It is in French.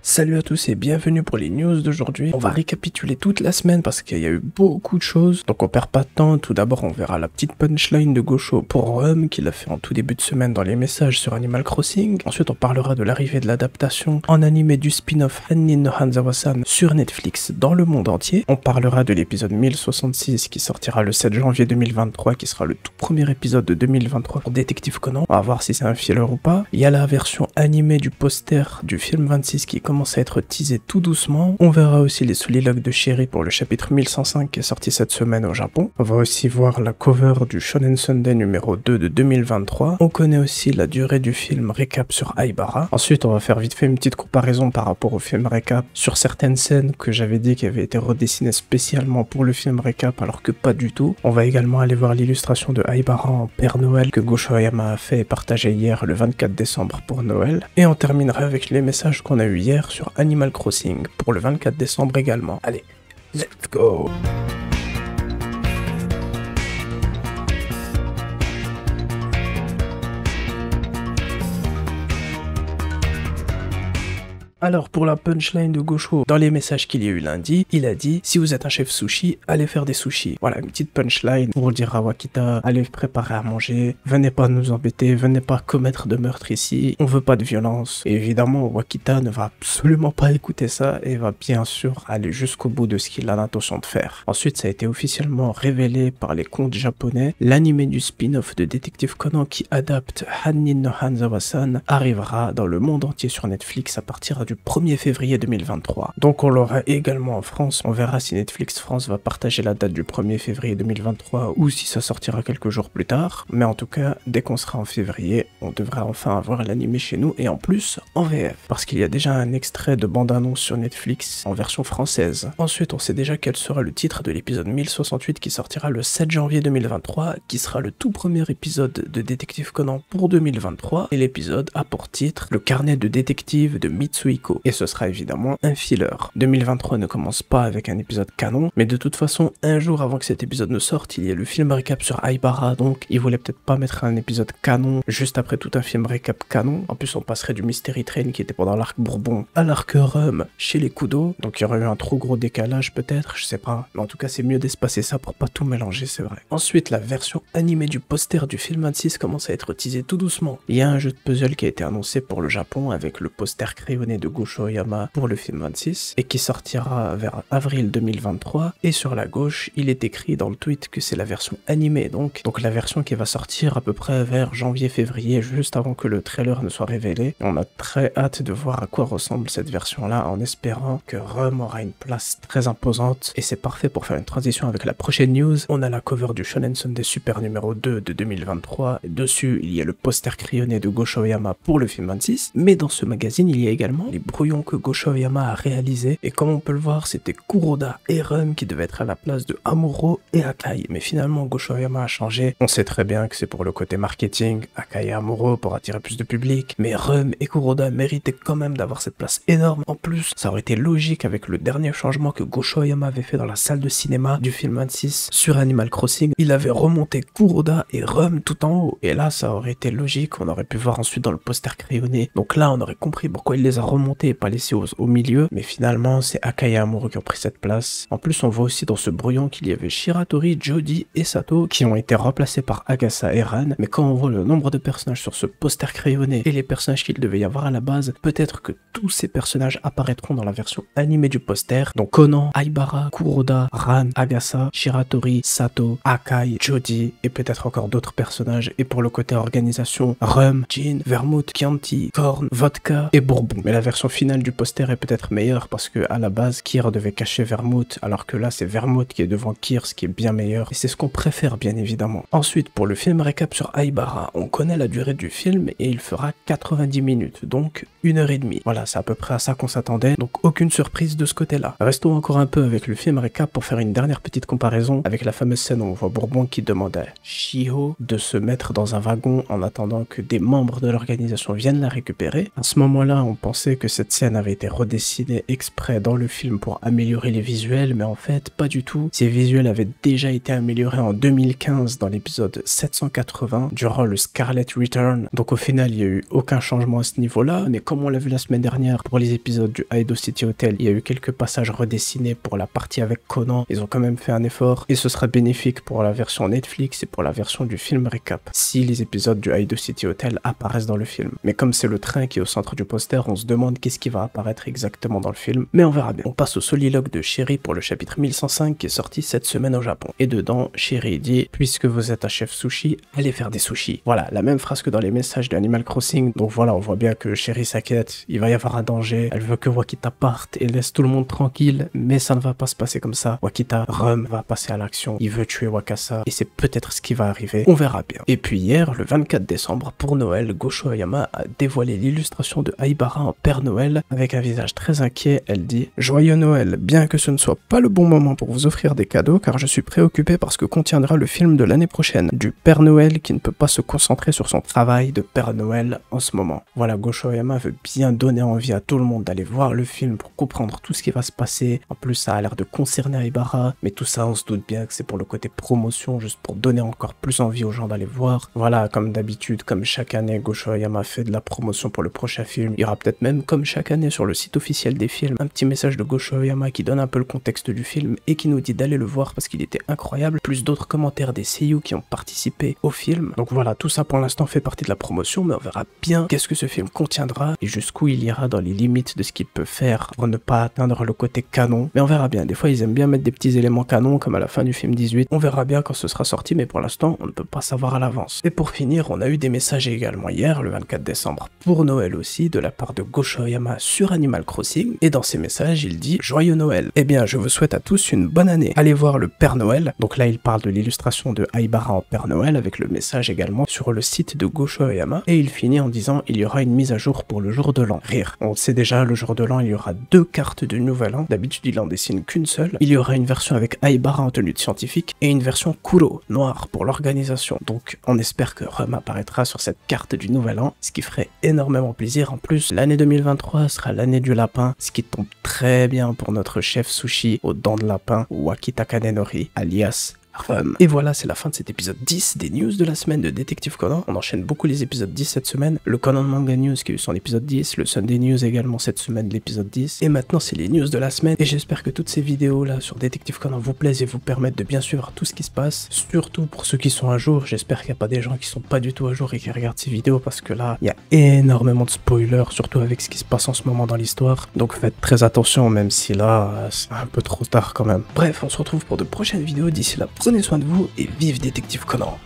Salut à tous et bienvenue pour les news d'aujourd'hui. On va récapituler toute la semaine parce qu'il y a eu beaucoup de choses. Donc on perd pas de temps. Tout d'abord on verra la petite punchline de Gosho pour Rum qu'il a fait en tout début de semaine dans les messages sur Animal Crossing. Ensuite on parlera de l'arrivée de l'adaptation en animé du spin-off Hannin no Hanzawa-san sur Netflix dans le monde entier. On parlera de l'épisode 1066 qui sortira le 7 janvier 2023 qui sera le tout premier épisode de 2023 pour Détective Conan. On va voir si c'est un filler ou pas. Il y a la version animée du poster du film 26 qui commence à être teasé tout doucement. On verra aussi les soliloques de Chéri pour le chapitre 1105 qui est sorti cette semaine au Japon. On va aussi voir la cover du Shonen Sunday numéro 2 de 2023. On connaît aussi la durée du film récap sur Aibara. Ensuite, on va faire vite fait une petite comparaison par rapport au film récap sur certaines scènes que j'avais dit qui avaient été redessinées spécialement pour le film récap alors que pas du tout. On va également aller voir l'illustration de Aibara en Père Noël que Gosho Aoyama a fait et partagé hier le 24 décembre pour Noël. Et on terminera avec les messages qu'on a eu hier sur Animal Crossing pour le 24 décembre également. Allez, let's go! Alors pour la punchline de Gosho, dans les messages qu'il y a eu lundi, il a dit « Si vous êtes un chef sushi, allez faire des sushis ». Voilà, une petite punchline pour dire à Wakita « Allez préparer à manger, venez pas nous embêter, venez pas commettre de meurtre ici, on veut pas de violence ». Et évidemment, Wakita ne va absolument pas écouter ça et va bien sûr aller jusqu'au bout de ce qu'il a l'intention de faire. Ensuite, ça a été officiellement révélé par les contes japonais, l'anime du spin-off de Détective Conan qui adapte Hannin no Hanzawa-san arrivera dans le monde entier sur Netflix à partir du 1er février 2023. Donc on l'aura également en France. On verra si Netflix France va partager la date du 1er février 2023 ou si ça sortira quelques jours plus tard. Mais en tout cas, dès qu'on sera en février, on devrait enfin avoir l'anime chez nous et en plus en VF. Parce qu'il y a déjà un extrait de bande-annonce sur Netflix en version française. Ensuite, on sait déjà quel sera le titre de l'épisode 1068 qui sortira le 7 janvier 2023, qui sera le tout premier épisode de Détective Conan pour 2023. Et l'épisode a pour titre Le carnet de détective de Mitsuhiko. Et ce sera évidemment un filler. 2023 ne commence pas avec un épisode canon, mais de toute façon, un jour avant que cet épisode ne sorte, il y a le film récap sur Aibara, donc il voulait peut-être pas mettre un épisode canon juste après tout un film récap canon. En plus, on passerait du Mystery Train qui était pendant l'arc Bourbon à l'arc Rum chez les Kudo, donc il y aurait eu un trop gros décalage peut-être, je sais pas. Mais en tout cas, c'est mieux d'espacer ça pour pas tout mélanger, c'est vrai. Ensuite, la version animée du poster du film 26 commence à être teasée tout doucement. Il y a un jeu de puzzle qui a été annoncé pour le Japon avec le poster crayonné de Gosho Aoyama pour le film 26 et qui sortira vers avril 2023 et sur la gauche il est écrit dans le tweet que c'est la version animée donc la version qui va sortir à peu près vers janvier-février juste avant que le trailer ne soit révélé. On a très hâte de voir à quoi ressemble cette version là en espérant que Rum aura une place très imposante et c'est parfait pour faire une transition avec la prochaine news. On a la cover du Shonen Sunday Super numéro 2 de 2023 et dessus il y a le poster crayonné de Gosho Aoyama pour le film 26 mais dans ce magazine il y a également les brouillons que Gosho Aoyama a réalisé et comme on peut le voir c'était Kuroda et Rum qui devaient être à la place de Amuro et Akai mais finalement Gosho Aoyama a changé. On sait très bien que c'est pour le côté marketing, Akai et Amuro pour attirer plus de public, mais Rum et Kuroda méritaient quand même d'avoir cette place énorme. En plus ça aurait été logique avec le dernier changement que Gosho Aoyama avait fait dans la salle de cinéma du film 26 sur Animal Crossing, il avait remonté Kuroda et Rum tout en haut et là ça aurait été logique, on aurait pu voir ensuite dans le poster crayonné, donc là on aurait compris pourquoi il les a remontés et pas laissés au milieu, mais finalement c'est Akai et Amuro qui ont pris cette place. En plus on voit aussi dans ce brouillon qu'il y avait Shiratori, Jody et Sato qui ont été remplacés par Agasa et Ran, mais quand on voit le nombre de personnages sur ce poster crayonné et les personnages qu'il devait y avoir à la base, peut-être que tous ces personnages apparaîtront dans la version animée du poster, donc Conan, Aibara, Kuroda, Ran, Agasa, Shiratori, Sato, Akai, Jody et peut-être encore d'autres personnages. Et pour le côté organisation, Rum, Jin, Vermouth, Chianti, Korn, Vodka et Bourbon. Mais la version finale du poster est peut-être meilleure parce que à la base Kyr devait cacher Vermouth alors que là c'est Vermouth qui est devant Kyr, ce qui est bien meilleur et c'est ce qu'on préfère bien évidemment. Ensuite pour le film récap sur Aibara, on connaît la durée du film et il fera 90 minutes donc 1h30. Voilà, c'est à peu près à ça qu'on s'attendait, donc aucune surprise de ce côté là. Restons encore un peu avec le film récap pour faire une dernière petite comparaison avec la fameuse scène où on voit Bourbon qui demande à Shiho de se mettre dans un wagon en attendant que des membres de l'organisation viennent la récupérer. À ce moment là on pensait que que cette scène avait été redessinée exprès dans le film pour améliorer les visuels, mais en fait, pas du tout. Ces visuels avaient déjà été améliorés en 2015 dans l'épisode 780, durant le Scarlet Return. Donc au final, il n'y a eu aucun changement à ce niveau-là, mais comme on l'a vu la semaine dernière pour les épisodes du Hydro City Hotel, il y a eu quelques passages redessinés pour la partie avec Conan. Ils ont quand même fait un effort, et ce sera bénéfique pour la version Netflix et pour la version du film récap, si les épisodes du Hydro City Hotel apparaissent dans le film. Mais comme c'est le train qui est au centre du poster, on se demande qu'est-ce qui va apparaître exactement dans le film, mais on verra bien. On passe au soliloque de Sherry pour le chapitre 1105 qui est sorti cette semaine au Japon. Et dedans, Sherry dit: puisque vous êtes un chef sushi, allez faire des sushis. Voilà, la même phrase que dans les messages de Animal Crossing. Donc voilà, on voit bien que Sherry s'inquiète, il va y avoir un danger, elle veut que Wakita parte et laisse tout le monde tranquille, mais ça ne va pas se passer comme ça. Wakita, Rum, va passer à l'action, il veut tuer Wakasa, et c'est peut-être ce qui va arriver, on verra bien. Et puis hier, le 24 décembre, pour Noël, Gosho Aoyama a dévoilé l'illustration de Aibara en Père Noël. Avec un visage très inquiet, elle dit: joyeux Noël, bien que ce ne soit pas le bon moment pour vous offrir des cadeaux, car je suis préoccupé par ce que contiendra le film de l'année prochaine, du Père Noël qui ne peut pas se concentrer sur son travail de Père Noël en ce moment. Voilà, Gosho Aoyama veut bien donner envie à tout le monde d'aller voir le film pour comprendre tout ce qui va se passer. En plus, ça a l'air de concerner Aibara, mais tout ça, on se doute bien que c'est pour le côté promotion, juste pour donner encore plus envie aux gens d'aller voir. Voilà, comme d'habitude, comme chaque année, Gosho Aoyama fait de la promotion pour le prochain film. Il y aura peut-être même, comme chaque année, sur le site officiel des films, un petit message de Gosho Aoyama qui donne un peu le contexte du film et qui nous dit d'aller le voir parce qu'il était incroyable, plus d'autres commentaires des seiyuu qui ont participé au film. Donc voilà, tout ça pour l'instant fait partie de la promotion, mais on verra bien qu'est-ce que ce film contiendra et jusqu'où il ira dans les limites de ce qu'il peut faire pour ne pas atteindre le côté canon. Mais on verra bien, des fois ils aiment bien mettre des petits éléments canons comme à la fin du film 18. On verra bien quand ce sera sorti, mais pour l'instant on ne peut pas savoir à l'avance. Et pour finir, on a eu des messages également hier, le 24 décembre, pour Noël aussi, de la part de Gosho Aoyama sur Animal Crossing, et dans ses messages il dit: joyeux Noël, eh bien je vous souhaite à tous une bonne année, allez voir le Père Noël. Donc là il parle de l'illustration de Aibara en Père Noël avec le message également sur le site de Gosho Aoyama, et il finit en disant: il y aura une mise à jour pour le jour de l'an. Rire, on sait déjà, le jour de l'an il y aura 2 cartes de nouvel an, d'habitude il en dessine qu'une seule. Il y aura une version avec Aibara en tenue de scientifique et une version Kuro, noire, pour l'organisation. Donc on espère que Rum apparaîtra sur cette carte du nouvel an, ce qui ferait énormément plaisir. En plus, l'année 2023 sera l'année du lapin, ce qui tombe très bien pour notre chef sushi aux dents de lapin, Wakita Kanenori, alias Rum. Et voilà, c'est la fin de cet épisode 10 des news de la semaine de Détective Conan. On enchaîne beaucoup les épisodes 10 cette semaine. Le Conan Manga News qui a eu son épisode 10, le Sunday News également cette semaine, l'épisode 10. Et maintenant, c'est les news de la semaine. Et j'espère que toutes ces vidéos là sur Détective Conan vous plaisent et vous permettent de bien suivre tout ce qui se passe. Surtout pour ceux qui sont à jour. J'espère qu'il n'y a pas des gens qui sont pas du tout à jour et qui regardent ces vidéos parce que là, il y a énormément de spoilers, surtout avec ce qui se passe en ce moment dans l'histoire. Donc faites très attention, même si là, c'est un peu trop tard quand même. Bref, on se retrouve pour de prochaines vidéos. D'ici là, prenez soin de vous et vive Détective Conan.